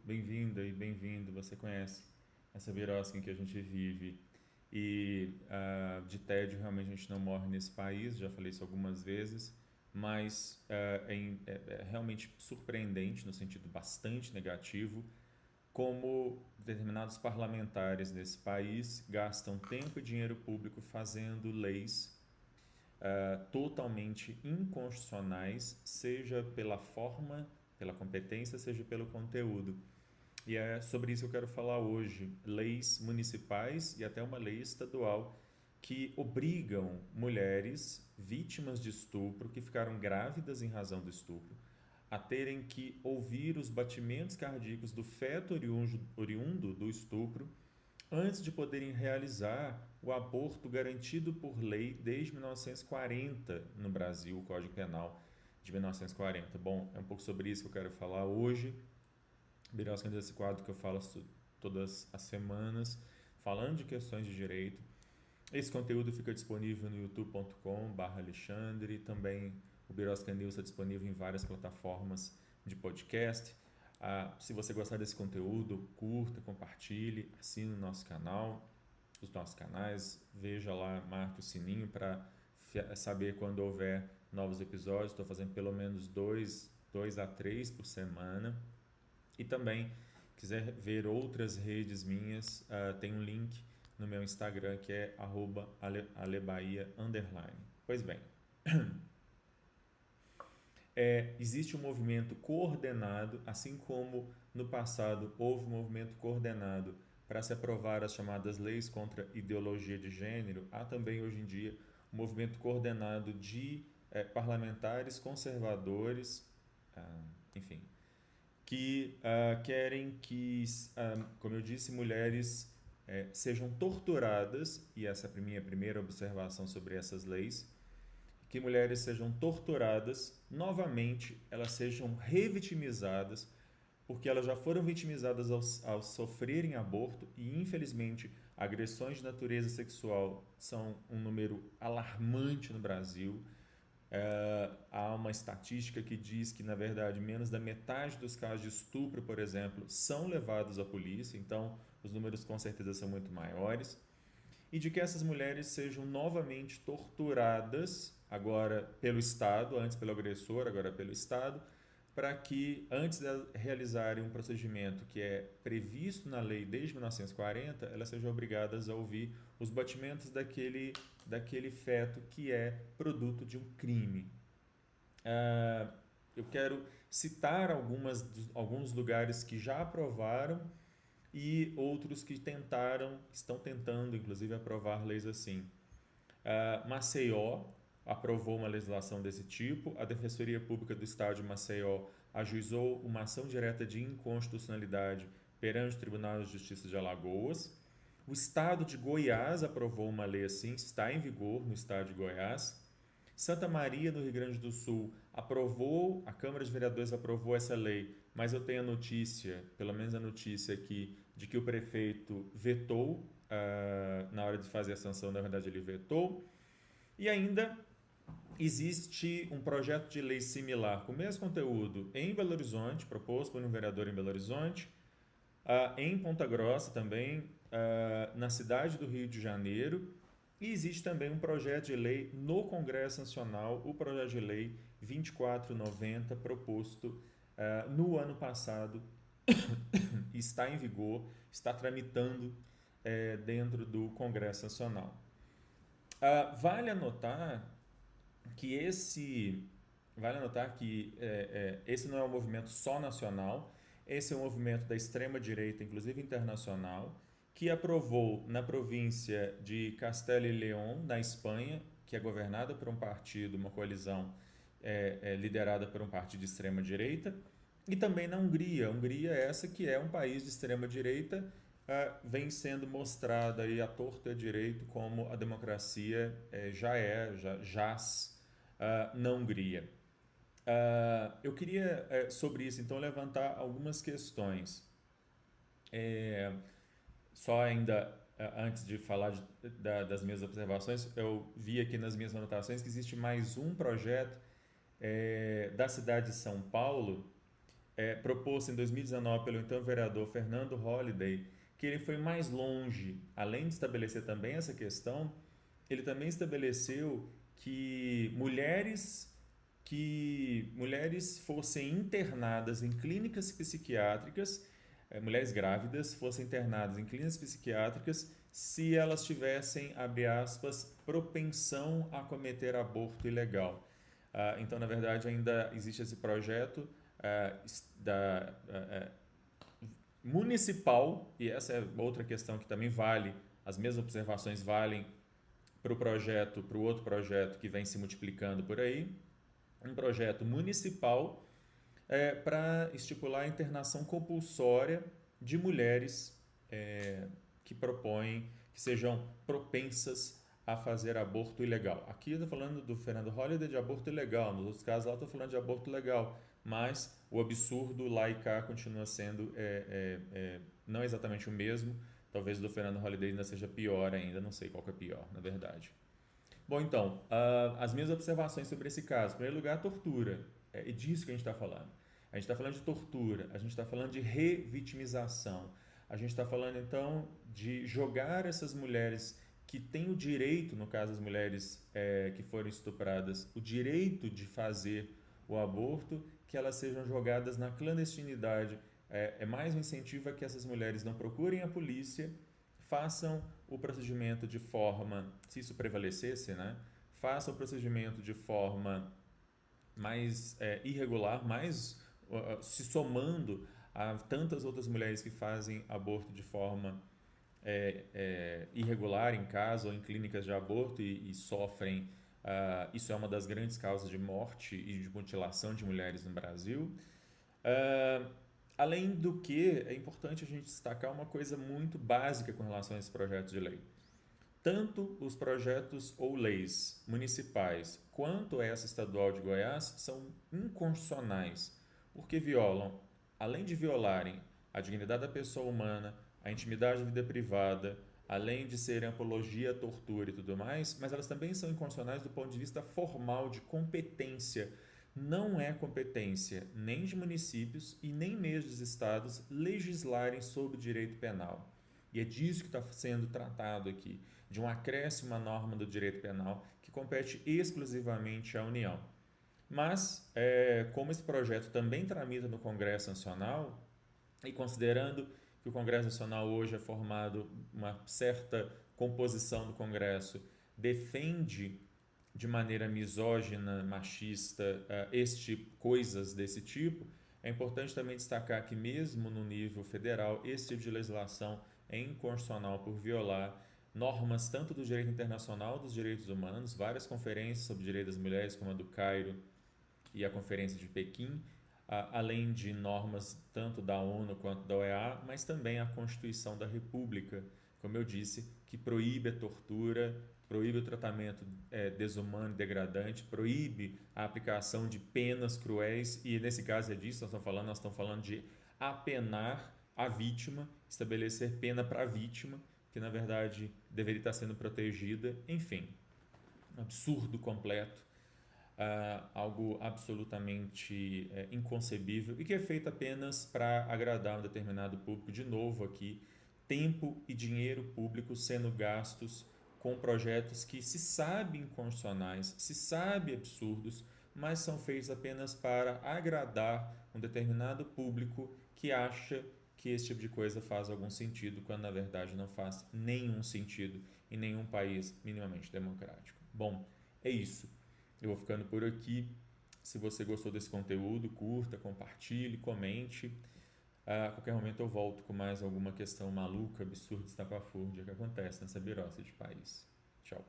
bem-vinda e bem-vindo. Você conhece essa birosca em que a gente vive e de tédio realmente a gente não morre nesse país, já falei isso algumas vezes, mas é realmente surpreendente, no sentido bastante negativo, como determinados parlamentares nesse país gastam tempo e dinheiro público fazendo leis totalmente inconstitucionais, seja pela forma, pela competência, seja pelo conteúdo. E é sobre isso que eu quero falar hoje. Leis municipais e até uma lei estadual que obrigam mulheres vítimas de estupro, que ficaram grávidas em razão do estupro, a terem que ouvir os batimentos cardíacos do feto oriundo do estupro antes de poderem realizar o aborto garantido por lei desde 1940 no Brasil, o Código Penal de 1940. Bom, é um pouco sobre isso que eu quero falar hoje. Birosca desse quadro que eu falo todas as semanas, falando de questões de direito. Esse conteúdo fica disponível no youtube.com/alexandre, também o Birosca News está disponível em várias plataformas de podcast. Se você gostar desse conteúdo, curta, compartilhe, assine o nosso canal, os nossos canais, veja lá, marque o sininho para saber quando houver novos episódios. Estou fazendo pelo menos dois a três por semana. E também, quiser ver outras redes minhas, tem um link no meu Instagram que é @alebaia_. Pois bem, existe um movimento coordenado, assim como no passado houve um movimento coordenado para se aprovar as chamadas leis contra ideologia de gênero, há também hoje em dia um movimento coordenado de parlamentares conservadores, enfim, que querem que, como eu disse, mulheres sejam torturadas, e essa é a minha primeira observação sobre essas leis, que mulheres sejam torturadas novamente, elas sejam revitimizadas, porque elas já foram vitimizadas ao sofrerem aborto e, infelizmente, agressões de natureza sexual são um número alarmante no Brasil. Há uma estatística que diz que, na verdade, menos da metade dos casos de estupro, por exemplo, são levados à polícia, então os números com certeza são muito maiores. E de que essas mulheres sejam novamente torturadas, agora pelo Estado, antes pelo agressor, agora pelo Estado, para que, antes de realizarem um procedimento que é previsto na lei desde 1940, elas sejam obrigadas a ouvir os batimentos daquele feto que é produto de um crime. Eu quero citar alguns lugares que já aprovaram e outros que estão tentando, inclusive, aprovar leis assim. Maceió aprovou uma legislação desse tipo. A Defensoria Pública do Estado de Maceió ajuizou uma ação direta de inconstitucionalidade perante o Tribunal de Justiça de Alagoas. O Estado de Goiás aprovou uma lei assim, está em vigor no Estado de Goiás. Santa Maria, no Rio Grande do Sul, a Câmara de Vereadores aprovou essa lei, mas eu tenho a notícia, pelo menos a notícia aqui, de que o prefeito vetou, na hora de fazer a sanção, na verdade ele vetou. E ainda existe um projeto de lei similar, com o mesmo conteúdo, em Belo Horizonte, proposto por um vereador em Belo Horizonte, em Ponta Grossa também, na cidade do Rio de Janeiro, e existe também um projeto de lei no Congresso Nacional, o projeto de lei 2490, proposto no ano passado, está em vigor, está tramitando dentro do Congresso Nacional. Vale anotar que esse não é um movimento só nacional, esse é um movimento da extrema-direita, inclusive internacional, que aprovou na província de Castela e León, na Espanha, que é governada por um partido, uma coalizão liderada por um partido de extrema-direita, e também na Hungria. A Hungria é essa que é um país de extrema-direita, vem sendo mostrada aí à torta e à direito como a democracia já jaz na Hungria. Eu queria, sobre isso, então, levantar algumas questões. Só ainda, antes de falar das minhas observações, eu vi aqui nas minhas anotações que existe mais um projeto da cidade de São Paulo, proposto em 2019 pelo então vereador Fernando Holliday, que ele foi mais longe, além de estabelecer também essa questão, ele também estabeleceu que mulheres fossem internadas em clínicas psiquiátricas, mulheres grávidas fossem internadas em clínicas psiquiátricas se elas tivessem, abre aspas, propensão a cometer aborto ilegal. Então, na verdade, ainda existe esse projeto municipal, e essa é outra questão que também vale, as mesmas observações valem para o outro projeto que vem se multiplicando por aí, um projeto municipal para estipular a internação compulsória de mulheres que propõem, que sejam propensas a fazer aborto ilegal. Aqui eu estou falando do Fernando Holliday de aborto ilegal, nos outros casos lá eu estou falando de aborto legal, mas o absurdo lá e cá continua sendo não exatamente o mesmo, talvez o do Fernando Holliday ainda seja pior ainda, não sei qual que é pior, na verdade. Bom, então, as minhas observações sobre esse caso. Em primeiro lugar, a tortura. É disso que a gente está falando. A gente está falando de tortura, a gente está falando de revitimização. A gente está falando, então, de jogar essas mulheres que têm o direito, no caso das mulheres que foram estupradas, o direito de fazer o aborto, que elas sejam jogadas na clandestinidade. É mais um incentivo a que essas mulheres não procurem a polícia, façam o procedimento de forma, se isso prevalecesse, né? Façam o procedimento de forma mais irregular, mais se somando a tantas outras mulheres que fazem aborto de forma irregular em casa ou em clínicas de aborto e sofrem. Isso é uma das grandes causas de morte e de mutilação de mulheres no Brasil. Além do que, é importante a gente destacar uma coisa muito básica com relação a esses projetos de lei. Tanto os projetos ou leis municipais quanto essa estadual de Goiás são inconstitucionais, porque violam, além de violarem a dignidade da pessoa humana, a intimidade da vida privada, além de serem apologia à tortura e tudo mais, mas elas também são inconstitucionais do ponto de vista formal, de competência. Não é competência nem de municípios e nem mesmo dos estados legislarem sobre o direito penal. E é disso que está sendo tratado aqui, de um acréscimo à norma do direito penal que compete exclusivamente à União. Mas, como esse projeto também tramita no Congresso Nacional, e considerando que o Congresso Nacional hoje é formado, uma certa composição do Congresso defende de maneira misógina, machista, coisas desse tipo, é importante também destacar que mesmo no nível federal, esse tipo de legislação é inconstitucional por violar normas tanto do direito internacional dos direitos humanos, várias conferências sobre direitos das mulheres, como a do Cairo e a Conferência de Pequim, além de normas tanto da ONU quanto da OEA, mas também a Constituição da República, como eu disse, que proíbe a tortura, proíbe o tratamento desumano e degradante, proíbe a aplicação de penas cruéis, e nesse caso é disso que nós estamos falando de apenar a vítima, estabelecer pena para a vítima, que na verdade deveria estar sendo protegida, enfim, absurdo completo, algo absolutamente inconcebível e que é feito apenas para agradar um determinado público. De novo aqui, tempo e dinheiro público sendo gastos com projetos que se sabem inconstitucionais, se sabem absurdos, mas são feitos apenas para agradar um determinado público que acha que esse tipo de coisa faz algum sentido, quando na verdade não faz nenhum sentido em nenhum país minimamente democrático. Bom, é isso. Eu vou ficando por aqui. Se você gostou desse conteúdo, curta, compartilhe, comente. A qualquer momento eu volto com mais alguma questão maluca, absurda, estapafúrdia que acontece nessa birosca de país. Tchau.